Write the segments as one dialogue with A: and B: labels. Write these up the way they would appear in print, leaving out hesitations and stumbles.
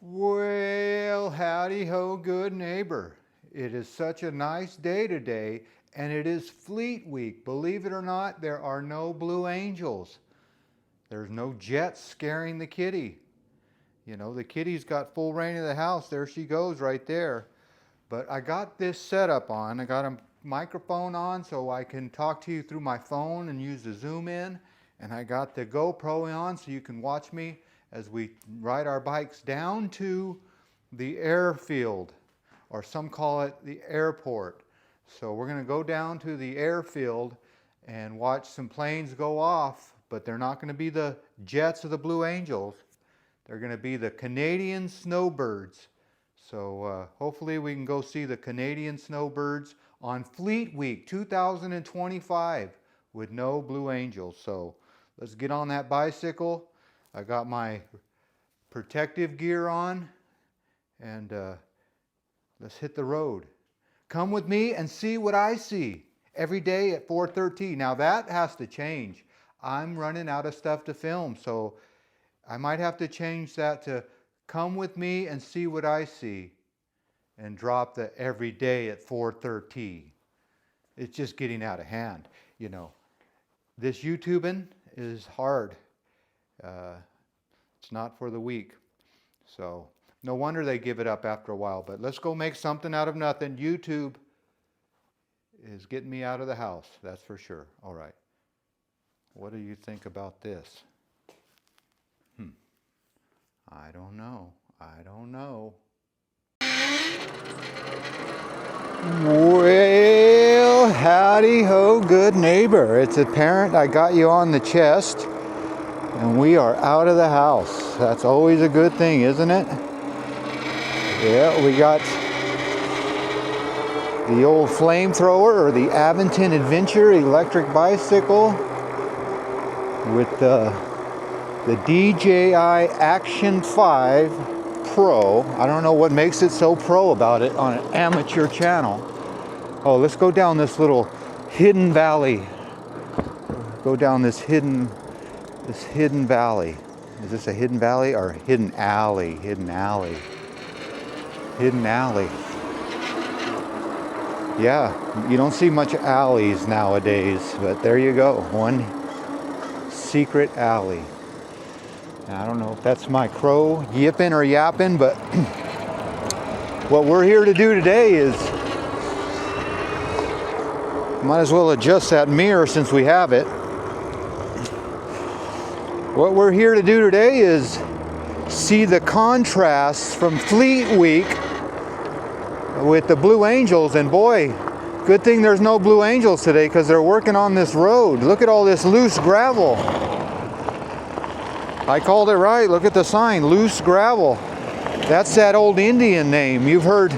A: Well, howdy ho, good neighbor. It is such a nice day today, and it is Fleet Week. Believe it or not, there are no Blue Angels. There's no jets scaring the kitty. You know, the kitty's got full reign of the house. There she goes right there. But I got this setup on. I got a microphone on so I can talk to you through my phone and use the zoom in. And I got the GoPro on so you can watch me as we ride our bikes down to the airfield, or some call it the airport. So we're going to go down to the airfield and watch some planes go off, but they're not going to be the jets of the Blue Angels. They're going to be the Canadian snowbirds. So hopefully we can go see the Canadian snowbirds on Fleet Week 2025 with no Blue Angels. So let's get on that bicycle. I got my protective gear on, and let's hit the road. Come with me and see what I see every day at 4:13. Now that has to change. I'm running out of stuff to film, so I might have to change that to come with me and see what I see, and drop the every day at 4:13. It's just getting out of hand. You know, this YouTubing is hard. It's not for the weak. So no wonder they give it up after a while. But let's go make something out of nothing. YouTube is getting me out of the house, that's for sure. All right. What do you think about this? I don't know. I don't know. Well, howdy ho, good neighbor. It's apparent I got you on the chest, and we are out of the house. That's always a good thing, isn't it? Yeah, we got the old flamethrower, or the Aventon Adventure electric bicycle with the DJI Action 5 Pro. I don't know what makes it so pro about it on an amateur channel. Oh, let's go down this little hidden valley. Go down this hidden valley. Is this a hidden valley or hidden alley? Hidden alley. Hidden alley. Yeah, you don't see much alleys nowadays, but there you go. One secret alley. Now, I don't know if that's my crow yipping or yapping, but what we're here to do today is, might as well adjust that mirror since we have it. What we're here to do today is see the contrasts from Fleet Week with the Blue Angels. And boy, good thing there's no Blue Angels today, because they're working on this road. Look at all this loose gravel. I called it right. Look at the sign, loose gravel. That's that old Indian name. You've heard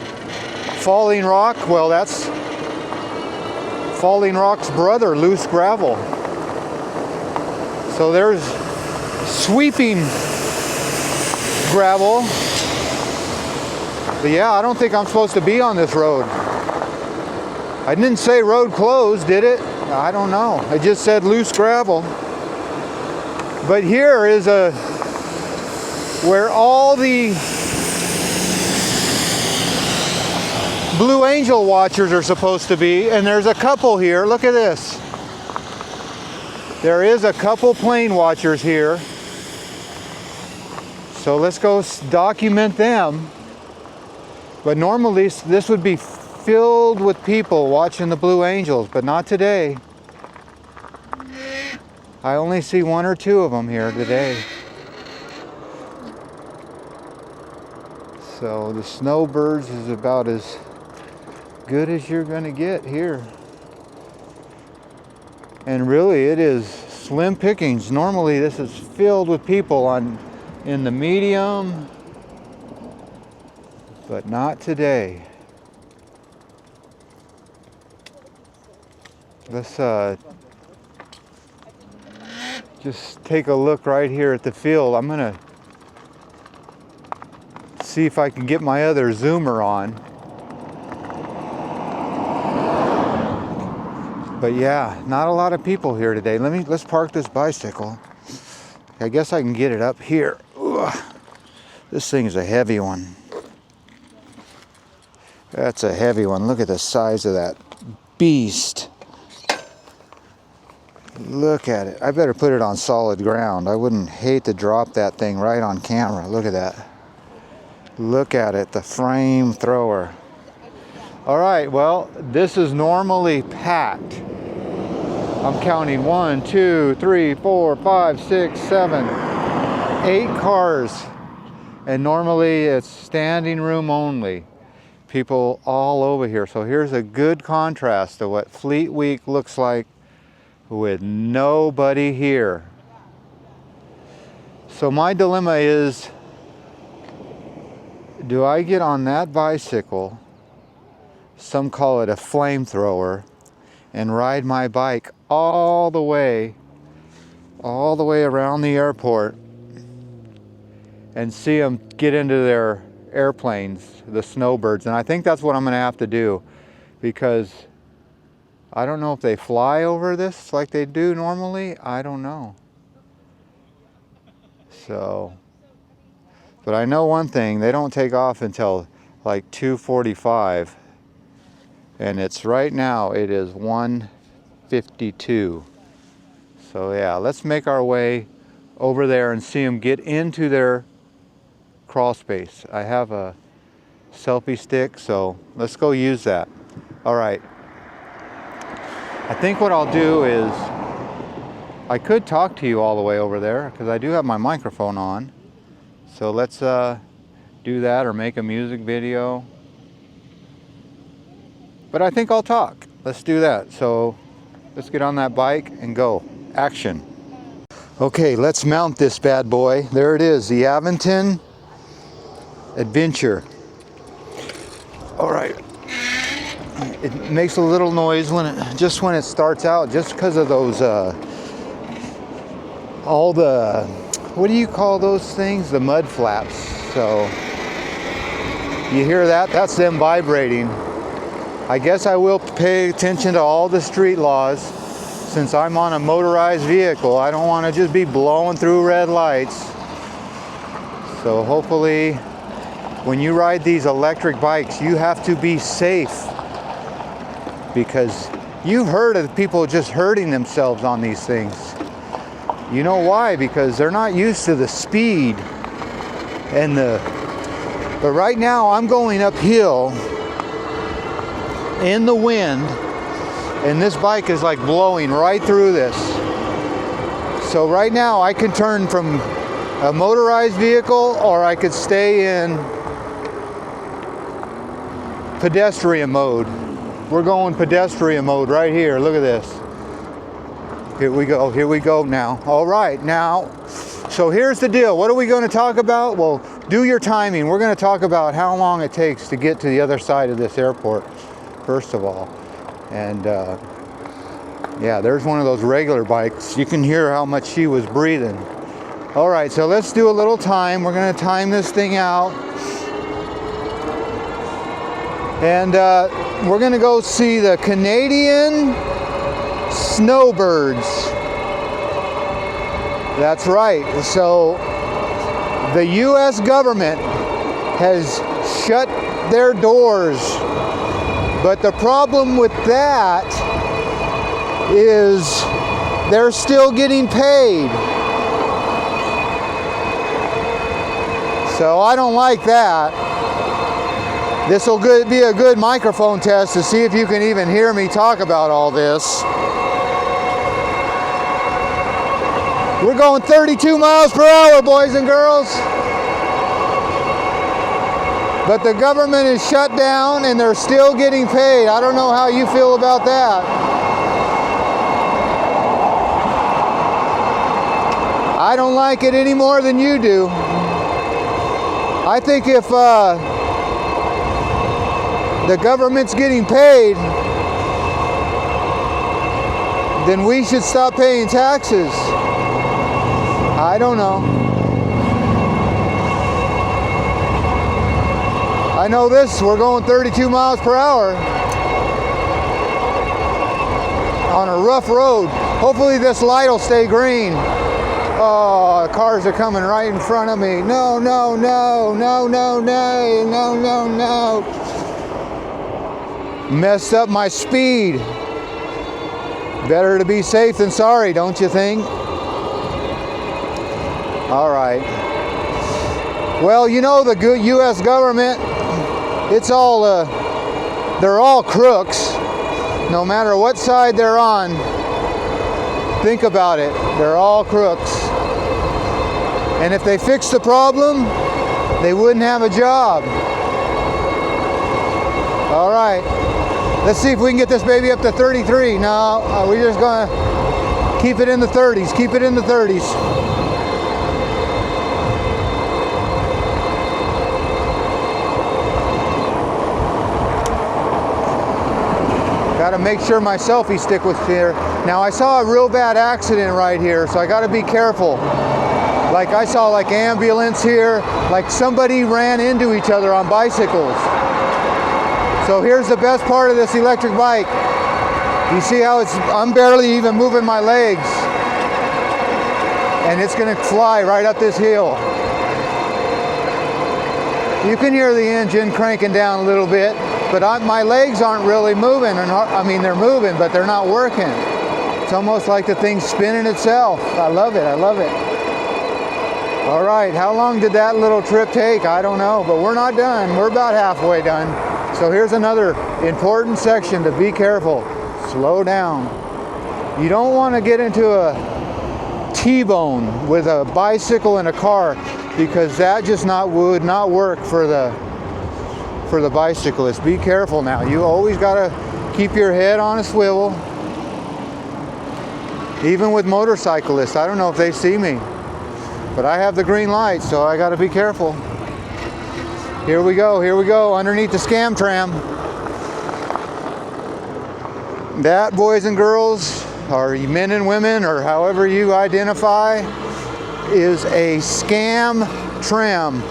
A: Falling Rock? Well, that's Falling Rock's brother, loose gravel. So there's sweeping gravel. But yeah, I don't think I'm supposed to be on this road. I didn't say road closed, did it? I don't know. I just said loose gravel. But here is where all the Blue Angel watchers are supposed to be, and there's a couple here. Look at this. There is a couple plane watchers here. So let's go document them. But normally this would be filled with people watching the Blue Angels, but not today. I only see one or two of them here today. So the snowbirds is about as good as you're going to get here. And really it is slim pickings. Normally this is filled with people in the medium, but not today. Let's just take a look right here at the field. I'm gonna see if I can get my other zoomer on. But yeah, not a lot of people here today. Let's park this bicycle. I guess I can get it up here. Ugh. This thing is a heavy one. That's a heavy one. Look at the size of that beast. Look at it. I better put it on solid ground. I wouldn't hate to drop that thing right on camera. Look at that. Look at it, the frame thrower. All right, well, this is normally packed. I'm counting 1, 2, 3, 4, 5, 6, 7, 8 cars. And normally it's standing room only. People all over here. So here's a good contrast to what Fleet Week looks like with nobody here. So my dilemma is, do I get on that bicycle, some call it a flamethrower, and ride my bike all the way around the airport and see them get into their airplanes, the snowbirds? And I think that's what I'm going to have to do, because I don't know if they fly over this like they do normally. I don't know. So, but I know one thing, they don't take off until like 2:45, and it's right now, it is 1:52. So yeah, let's make our way over there and see them get into their crawl space. I have a selfie stick, so let's go use that. All right. I think what I'll do is, I could talk to you all the way over there because I do have my microphone on. So let's do that, or make a music video. But I think I'll talk. Let's do that. So let's get on that bike and go. Action. Okay, let's mount this bad boy. There it is, the Aventon Adventure. All right. It makes a little noise when it starts out, just because of those all the, what do you call those things? The mud flaps. So you hear that? That's them vibrating. I guess I will pay attention to all the street laws. Since I'm on a motorized vehicle, I don't want to just be blowing through red lights. So hopefully, when you ride these electric bikes, you have to be safe, because you've heard of people just hurting themselves on these things. You know why? Because they're not used to the speed and but right now I'm going uphill in the wind, and this bike is like blowing right through this. So right now I can turn from a motorized vehicle, or I could stay in pedestrian mode. We're going pedestrian mode right here. Look at this. Here we go now. All right, now, so here's the deal. What are we going to talk about? Well, do your timing. We're going to talk about how long it takes to get to the other side of this airport, first of all. And yeah, there's one of those regular bikes. You can hear how much she was breathing. All right, so let's do a little time. We're going to time this thing out. And we're going to go see the Canadian snowbirds. That's right. So the U.S. government has shut their doors. But the problem with that is they're still getting paid. So I don't like that. This will be a good microphone test to see if you can even hear me talk about all this. We're going 32 miles per hour, boys and girls. But the government is shut down and they're still getting paid. I don't know how you feel about that. I don't like it any more than you do. I think if the government's getting paid, then we should stop paying taxes. I don't know. I know this, we're going 32 miles per hour on a rough road. Hopefully this light will stay green. Oh, cars are coming right in front of me. No, no, no, no, no, no, no, no, no. Messed up my speed. Better to be safe than sorry, don't you think? All right. Well, you know the good U.S. government, it's all, they're all crooks. No matter what side they're on, think about it. They're all crooks. And if they fix the problem, they wouldn't have a job. All right. Let's see if we can get this baby up to 33. No, we're just going to keep it in the 30s. Keep it in the 30s. Got to make sure my selfie stick was here. Now I saw a real bad accident right here, so I got to be careful. Like I saw like ambulance here, like somebody ran into each other on bicycles. So here's the best part of this electric bike. You see how I'm barely even moving my legs. And it's gonna fly right up this hill. You can hear the engine cranking down a little bit, but my legs aren't really moving. I mean, they're moving, but they're not working. It's almost like the thing's spinning itself. I love it, I love it. All right, how long did that little trip take? I don't know, but we're not done. We're about halfway done. So here's another important section to be careful. Slow down. You don't want to get into a T-bone with a bicycle and a car, because that just would not work for the bicyclist. Be careful now. You always got to keep your head on a swivel. Even with motorcyclists, I don't know if they see me, but I have the green light, so I got to be careful. Here we go, underneath the scam tram. That, boys and girls, or men and women, or however you identify, is a scam tram.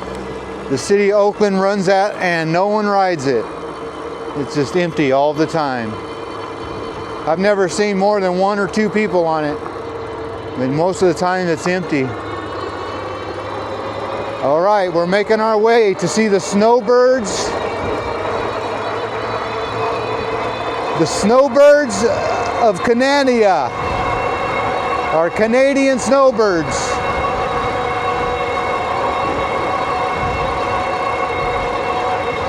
A: The city of Oakland runs that and no one rides it. It's just empty all the time. I've never seen more than 1 or 2 people on it, but most of the time it's empty. All right, we're making our way to see the snowbirds. The snowbirds of Canada, our Canadian snowbirds.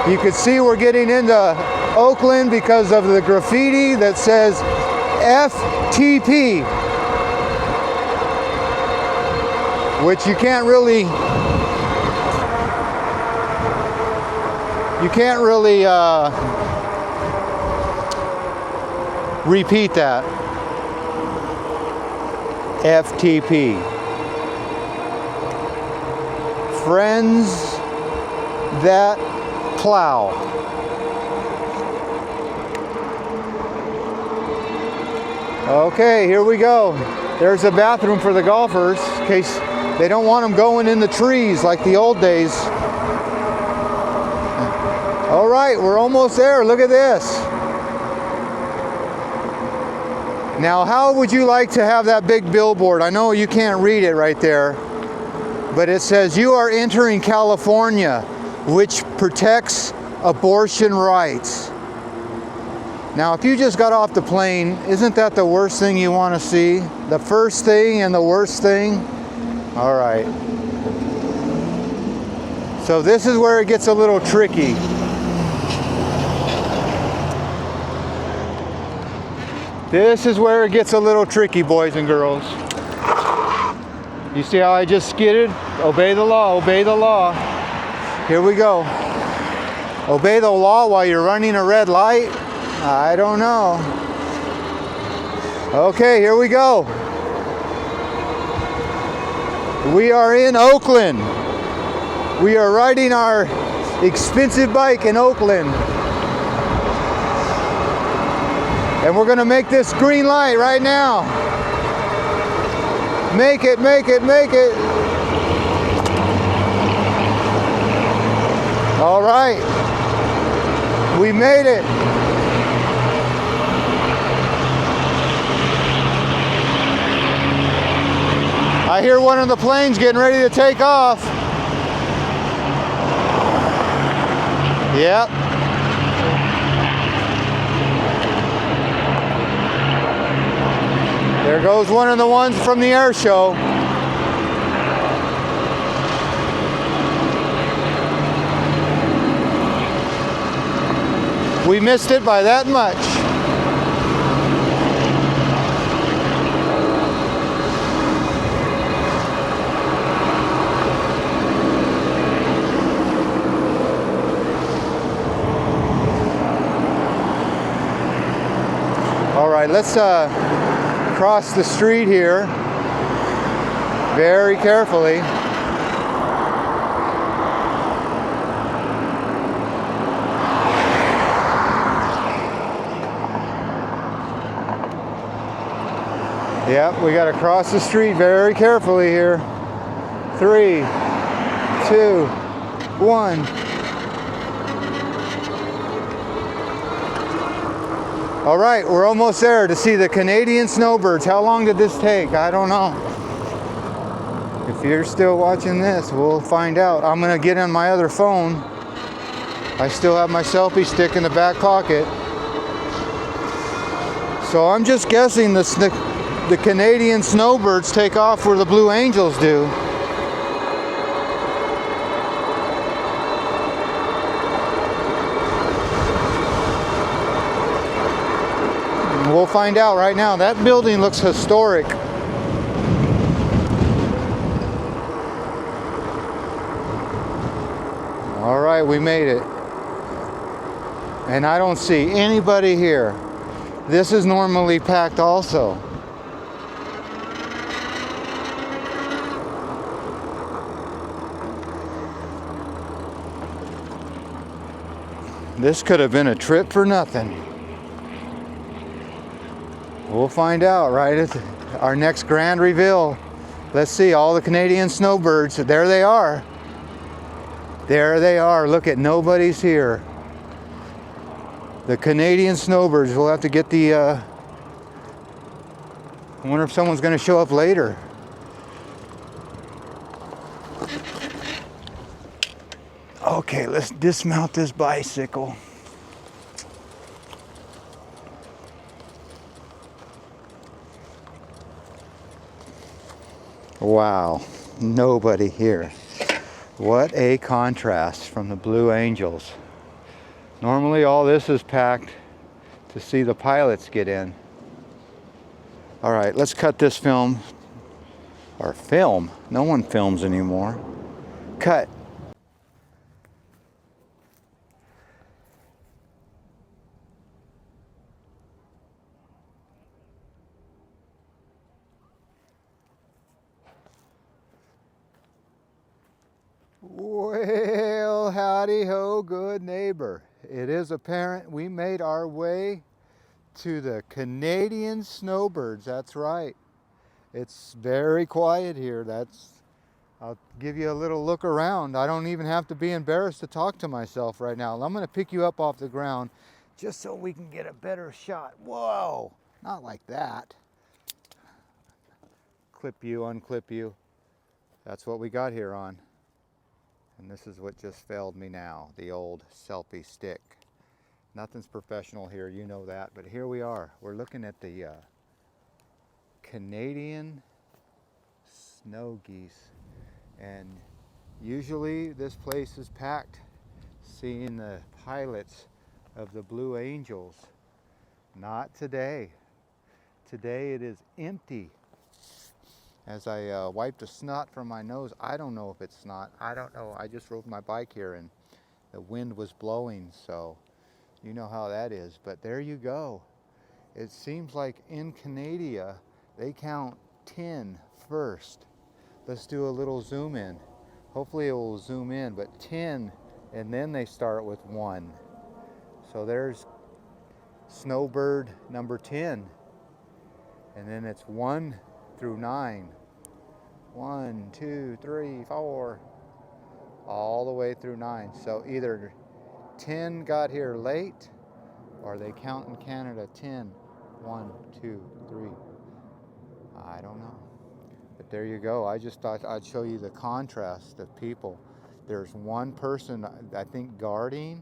A: You can see we're getting into Oakland because of the graffiti that says FTP, which you can't really repeat that. FTP. Friends that plow. Okay, here we go. There's a bathroom for the golfers in case they don't want them going in the trees like the old days. All right, we're almost there. Look at this. Now, how would you like to have that big billboard? I know you can't read it right there, but it says, "You are entering California, which protects abortion rights." Now, if you just got off the plane, isn't that the worst thing you want to see? The first thing and the worst thing? All right. So this is where it gets a little tricky. This is where it gets a little tricky, boys and girls. You see how I just skidded? Obey the law, obey the law. Here we go. Obey the law while you're running a red light? I don't know. Okay, here we go. We are in Oakland. We are riding our expensive bike in Oakland. And we're gonna make this green light right now. Make it, make it, make it. All right, we made it. I hear one of the planes getting ready to take off. Yep. There goes one of the ones from the air show. We missed it by that much. All right, let's cross the street here very carefully. Yep, we got to cross the street very carefully here. 3, 2, 1. All right, we're almost there to see the Canadian snowbirds. How long did this take? I don't know. If you're still watching this, we'll find out. I'm gonna get on my other phone. I still have my selfie stick in the back pocket. So I'm just guessing the Canadian snowbirds take off where the Blue Angels do. We'll find out right now. That building looks historic. All right, we made it. And I don't see anybody here. This is normally packed also. This could have been a trip for nothing. We'll find out right at our next grand reveal. Let's see all the Canadian snowbirds. There they are. There they are. Look at nobody's here. The Canadian snowbirds. We'll have to get the I wonder if someone's going to show up later. Okay, let's dismount this bicycle. Wow, nobody here. What a contrast from the Blue Angels. Normally all this is packed to see the pilots get in. All right, let's cut this film. Or film. No one films anymore. Cut. Well, howdy ho, good neighbor. It is apparent we made our way to the Canadian snowbirds. That's right. It's very quiet here. I'll give you a little look around. I don't even have to be embarrassed to talk to myself right now. I'm going to pick you up off the ground just so we can get a better shot. Whoa, not like that. Clip you, unclip you. That's what we got here on. And this is what just failed me now, the old selfie stick. Nothing's professional here, you know that, but here we are. We're looking at the Canadian snow geese. And usually this place is packed, seeing the pilots of the Blue Angels. Not today. Today it is empty. As I wipe the snot from my nose, I don't know if it's snot. I don't know. I just rode my bike here and the wind was blowing, so you know how that is. But there you go. It seems like in Canada, they count 10 first. Let's do a little zoom in. Hopefully it will zoom in, but 10, and then they start with 1. So there's snowbird number 10. And then it's 1 through 9. 1, 2, 3, 4, all the way through 9. So either 10 got here late, or they count in Canada 10. 1, 2, 3. I don't know. But there you go. I just thought I'd show you the contrast of people. There's one person, I think, guarding.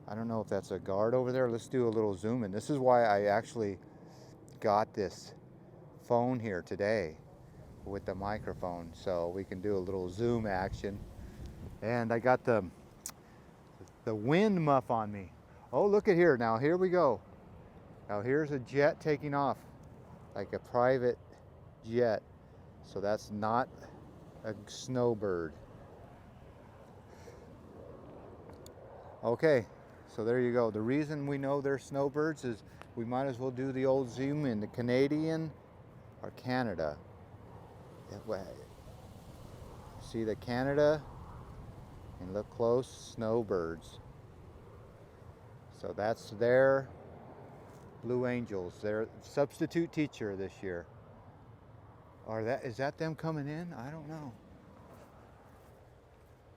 A: I don't know if that's a guard over there. Let's do a little zoom in. This is why I actually got this phone here today with the microphone, so we can do a little zoom action. And I got the wind muff on me. Oh, look at here. Now here we go. Now here's a jet taking off, like a private jet. So that's not a snowbird. Okay, so there you go. The reason we know they're snowbirds is we might as well do the old zoom in. The Canadian or Canada. See the Canada? And look close, snowbirds. So that's their Blue Angels, their substitute teacher this year. Is that them coming in? I don't know.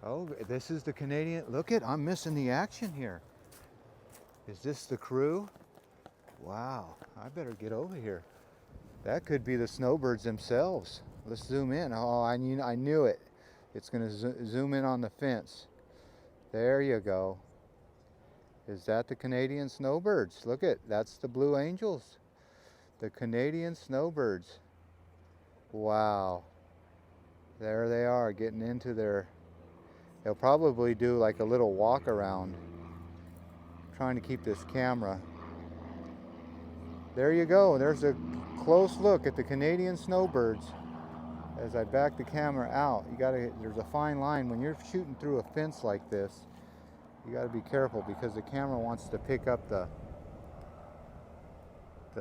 A: Oh, this is the Canadian. Look I'm missing the action here. Is this the crew? Wow, I better get over here. That could be the snowbirds themselves. Let's zoom in. Oh, I knew it. It's going to zoom in on the fence. There you go. Is that the Canadian snowbirds? Look that's the Blue Angels. The Canadian snowbirds. Wow. There they are getting into they'll probably do like a little walk around. Trying to keep this camera. There you go. There's a close look at the Canadian snowbirds. As I back the camera out, there's a fine line when you're shooting through a fence like this. You got to be careful because the camera wants to pick up the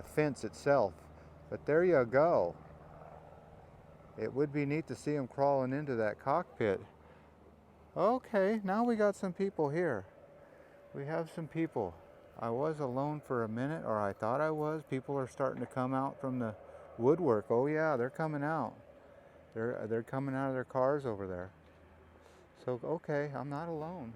A: fence itself. But there you go. It would be neat to see them crawling into that cockpit. Okay, now we got some people here. We have some people. I was alone for a minute, or I thought I was. People are starting to come out from the woodwork. Oh yeah, they're coming out. They're coming out of their cars over there. So okay, I'm not alone.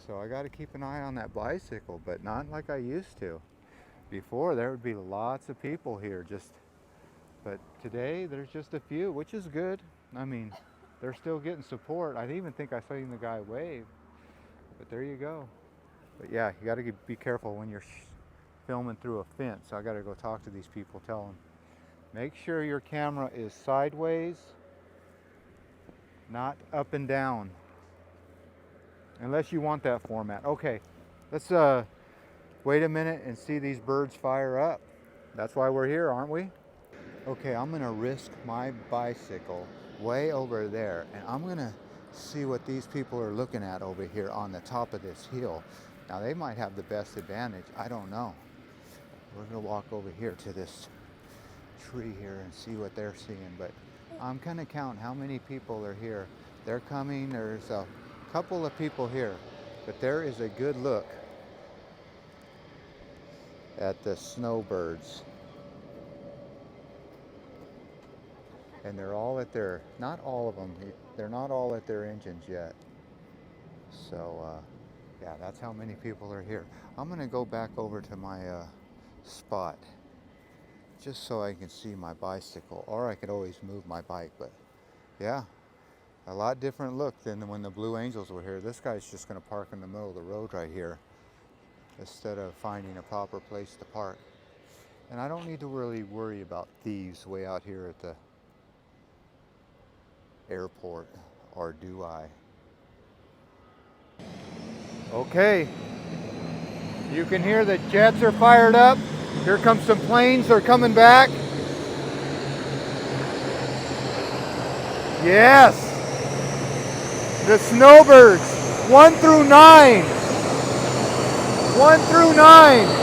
A: So I got to keep an eye on that bicycle, but not like I used to. Before there would be lots of people here, but today there's just a few, which is good. I mean, they're still getting support. I even think I saw the guy wave. But there you go. But yeah, you got to be careful when you're filming through a fence. I got to go talk to these people, tell them, make sure your camera is sideways, not up and down. Unless you want that format. Okay, let's wait a minute and see these birds fire up. That's why we're here, aren't we? Okay, I'm gonna risk my bicycle way over there, and I'm gonna see what these people are looking at over here on the top of this hill. Now they might have the best advantage, I don't know. We're gonna walk over here to this tree here and see what they're seeing, but I'm gonna count how many people are here. They're coming, there's a couple of people here, but there is a good look at the snowbirds. And they're all at not all of them, they're not all at their engines yet. So yeah, that's how many people are here. I'm gonna go back over to my spot just so I can see my bicycle, or I could always move my bike, but yeah, a lot different look than when the Blue Angels were here. This guy's just gonna park in the middle of the road right here instead of finding a proper place to park. And I don't need to really worry about thieves way out here at the airport, or do I? Okay, you can hear the jets are fired up. Here comes some planes, they're coming back. Yes, the snowbirds, 1 through 9. 1 through 9.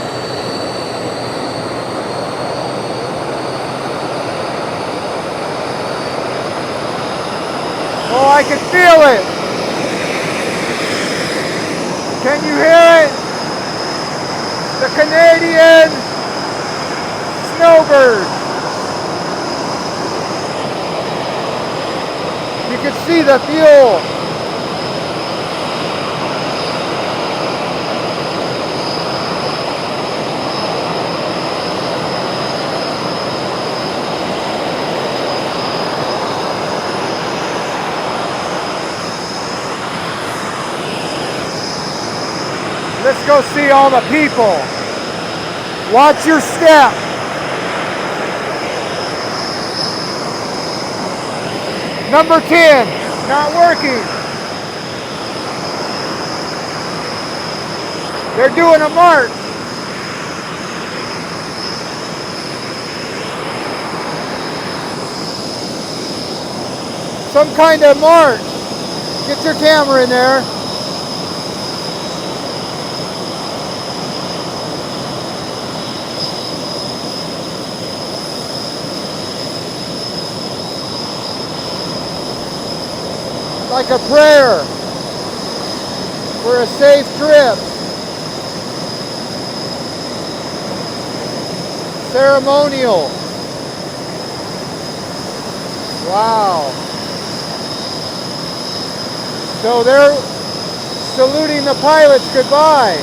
A: Oh, I can feel it. Can you hear it? The Canadian snowbird. You can see the fuel. go see all the people. Watch your step. Number 10, not working. They're doing a march. Some kind of march. Get your camera in there. Like a prayer for a safe trip. Ceremonial. Wow. So they're saluting the pilots goodbye.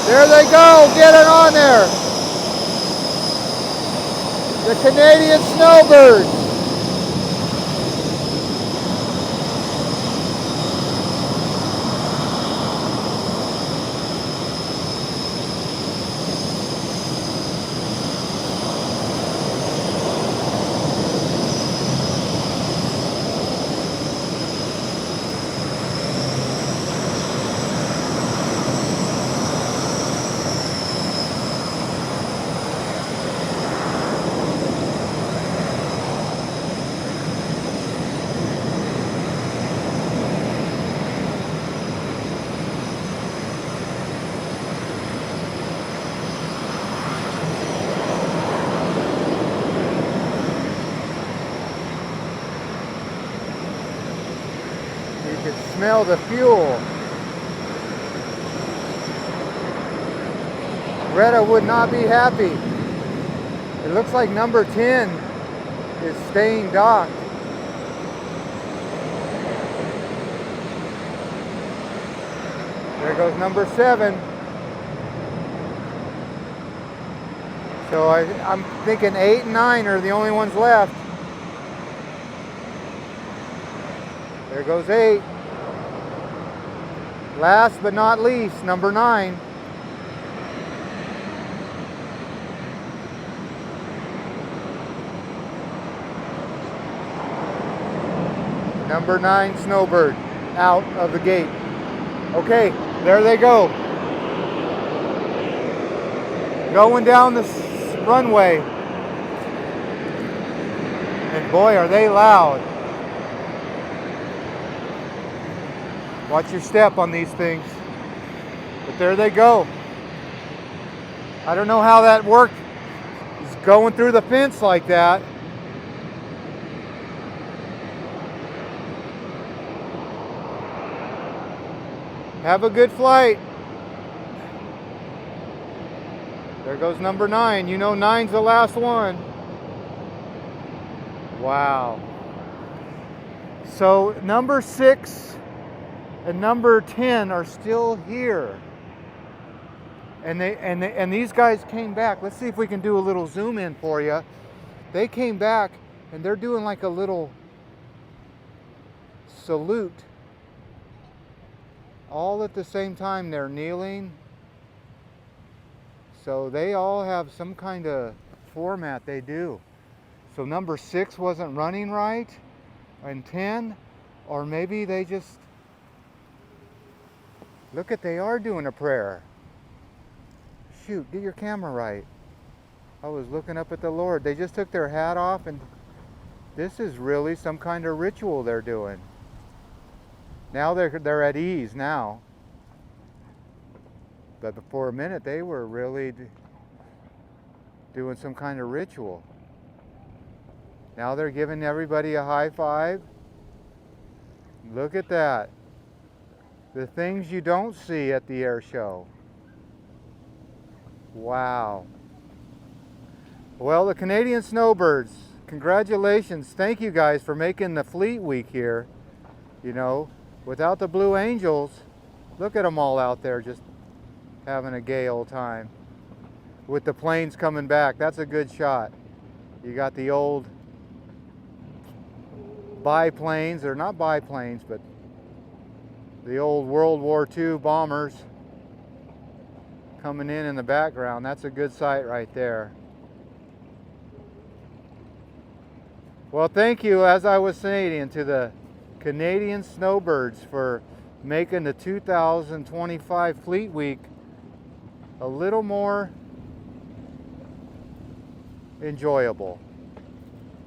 A: There they go, get it on there. The Canadian snowbirds. You can smell the fuel. Greta would not be happy. It looks like number 10 is staying docked. There goes number 7. So I'm thinking 8 and 9 are the only ones left. There goes 8. Last but not least, number 9. Number 9 snowbird out of the gate. Okay, there they go. Going down this runway. And boy, are they loud. Watch your step on these things. But there they go. I don't know how that worked. It's going through the fence like that. Have a good flight. There goes number 9. You know 9's the last one. Wow. So number 6 and number 10 are still here. And these guys came back. Let's see if we can do a little zoom in for you. They came back and they're doing like a little salute. All at the same time they're kneeling. So they all have some kind of format they do. So number 6 wasn't running right, and 10, or maybe they just, look at, they are doing a prayer. Shoot, get your camera right. I was looking up at the Lord. They just took their hat off, and this is really some kind of ritual they're doing. Now they're at ease now. But for a minute they were really doing some kind of ritual. Now they're giving everybody a high five. Look at that. The things you don't see at the air show. Wow. Well, the Canadian Snowbirds, congratulations. Thank you guys for making the Fleet Week here. You know, without the Blue Angels, look at them all out there just having a gay old time. With the planes coming back, that's a good shot. You got the old biplanes, they're not biplanes, but The old World War II bombers coming in the background. That's a good sight right there. Well, thank you, as I was saying, to the Canadian Snowbirds for making the 2025 Fleet Week a little more enjoyable.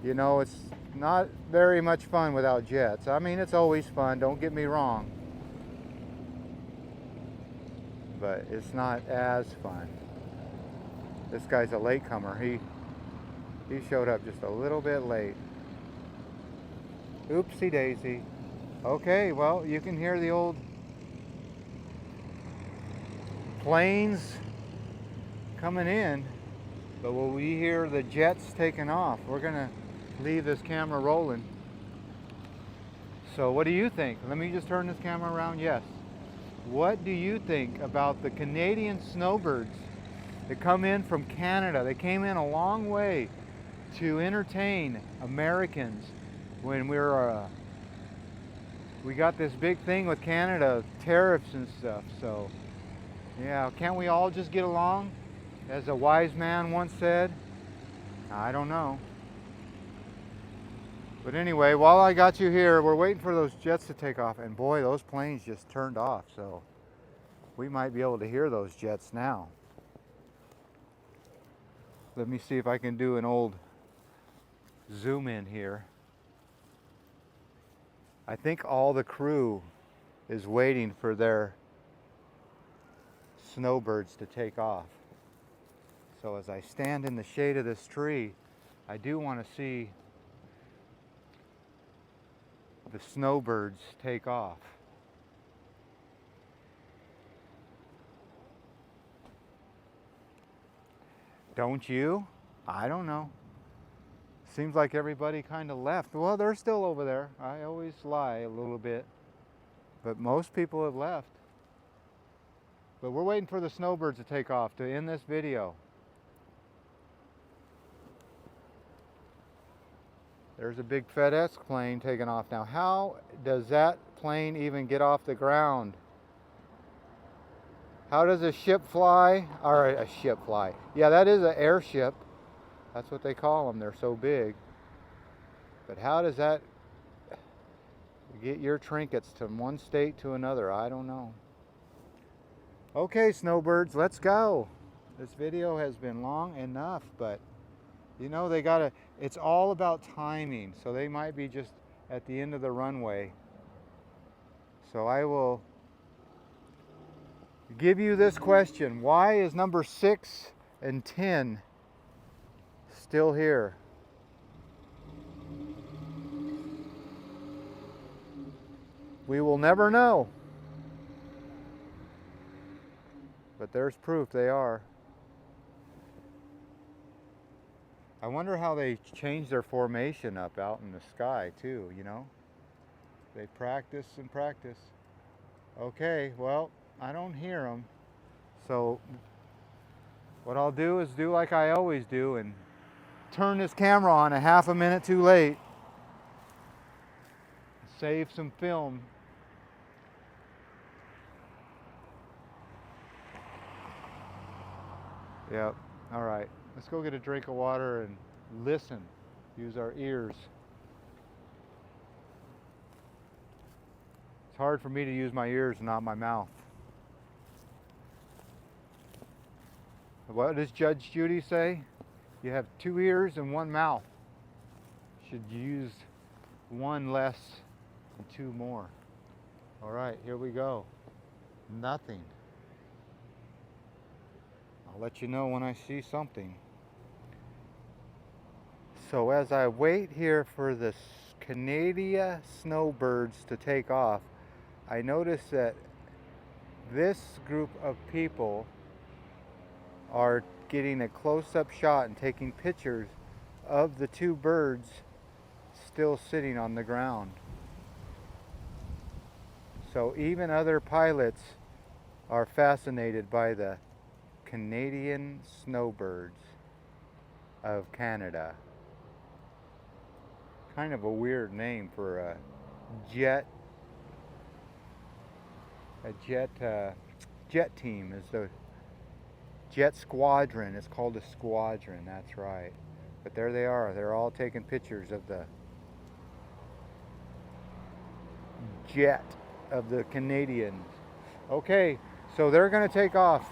A: You know, it's not very much fun without jets. I mean, it's always fun, don't get me wrong, but it's not as fun. This guy's a latecomer. He showed up just a little bit late. Oopsie daisy. Okay, well, you can hear the old planes coming in, but will we hear the jets taking off? We're gonna leave this camera rolling. So what do you think? Let me just turn this camera around. Yes. What do you think about the Canadian snowbirds that come in from Canada? They came in a long way to entertain Americans when we got this big thing with Canada, tariffs and stuff. So yeah, can't we all just get along? As a wise man once said. I don't know. But anyway, while I got you here, we're waiting for those jets to take off. And boy, those planes just turned off. So we might be able to hear those jets now. Let me see if I can do an old zoom in here. I think all the crew is waiting for their snowbirds to take off. So as I stand in the shade of this tree, I do want to see the snowbirds take off. Don't you? I don't know. Seems like everybody kind of left. Well, they're still over there. I always lie a little bit. But most people have left. But we're waiting for the snowbirds to take off to end this video. There's a big FedEx plane taking off now. How does that plane even get off the ground? How does a ship fly? Or a ship fly. Yeah, that is an airship. That's what they call them. They're so big. But how does that get your trinkets from one state to another? I don't know. Okay, snowbirds, let's go. This video has been long enough, but you know, it's all about timing. So they might be just at the end of the runway. So I will give you this question. Why is number 6 and 10 still here? We will never know. But there's proof they are. I wonder how they change their formation up out in the sky too, you know? They practice and practice. Okay, well, I don't hear them. So what I'll do is do like I always do and turn this camera on a half a minute too late. Save some film. Yep, all right. Let's go get a drink of water and listen. Use our ears. It's hard for me to use my ears and not my mouth. What does Judge Judy say? You have 2 ears and 1 mouth. Should use 1 less and 2 more. All right, here we go. Nothing. I'll let you know when I see something. So as I wait here for the Canadian snowbirds to take off, I notice that this group of people are getting a close-up shot and taking pictures of the 2 birds still sitting on the ground. So even other pilots are fascinated by the Canadian snowbirds of Canada. Kind of a weird name for a jet jet team. Is the jet squadron. It's called a squadron. That's right. But there they are. They're all taking pictures of the jet of the Canadians. Okay, so they're going to take off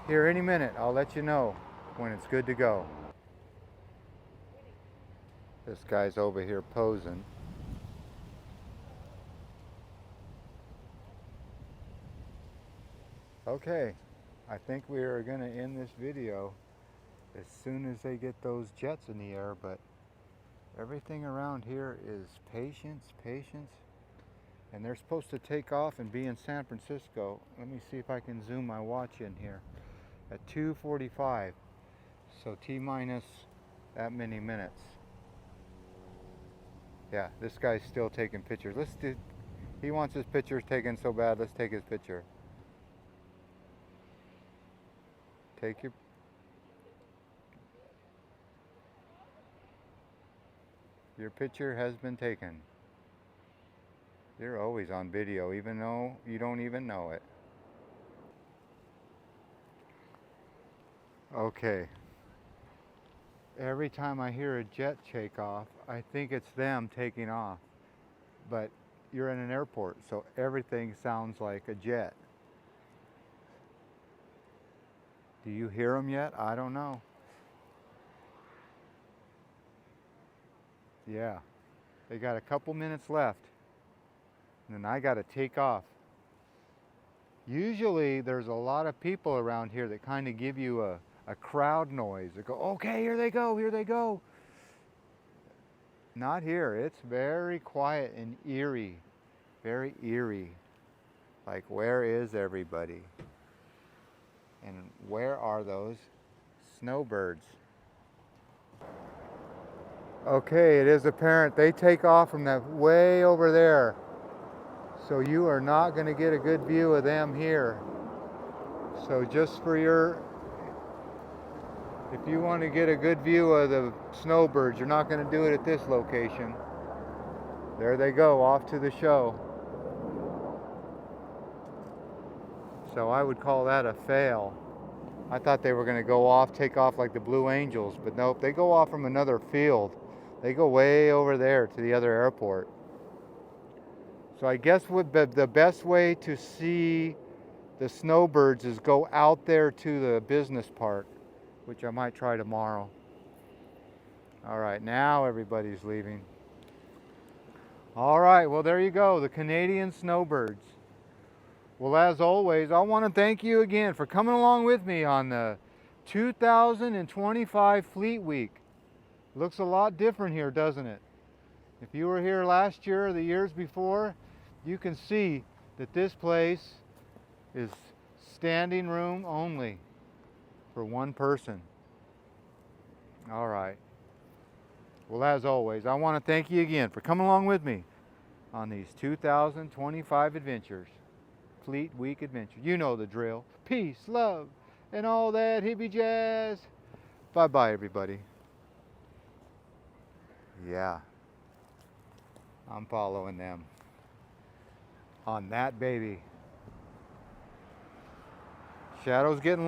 A: here any minute. I'll let you know when it's good to go. This guy's over here posing. Okay, I think we are going to end this video as soon as they get those jets in the air, but everything around here is patience, patience. And they're supposed to take off and be in San Francisco. Let me see if I can zoom my watch in here. At 2:45. So T-minus that many minutes. Yeah, this guy's still taking pictures. He wants his pictures taken so bad. Let's take his picture. Take your picture has been taken. You're always on video, even though you don't even know it. Okay. Every time I hear a jet take off, I think it's them taking off. But you're in an airport, so everything sounds like a jet. Do you hear them yet? I don't know. Yeah. They got a couple minutes left. And then I got to take off. Usually there's a lot of people around here that kind of give you a crowd noise. They go, okay, here they go, here they go. Not here. It's very quiet and eerie. Very eerie. Like, where is everybody? And where are those snowbirds? Okay, it is apparent they take off from that way over there. So you are not going to get a good view of them here. So just for if you want to get a good view of the snowbirds, you're not going to do it at this location. There they go, off to the show. So I would call that a fail. I thought they were going to go off, take off like the Blue Angels, but nope, they go off from another field. They go way over there to the other airport. So I guess the best way to see the snowbirds is go out there to the business park, which I might try tomorrow. All right, now everybody's leaving. All right, well, there you go, the Canadian snowbirds. Well, as always, I want to thank you again for coming along with me on the 2025 Fleet Week. Looks a lot different here, doesn't it? If you were here last year or the years before, you can see that this place is standing room only for one person. All right. Well, as always, I want to thank you again for coming along with me on these 2025 adventures, Fleet Week adventures. You know the drill. Peace, love, and all that hippie jazz. Bye-bye, everybody. Yeah. I'm following them on that baby. Shadow's getting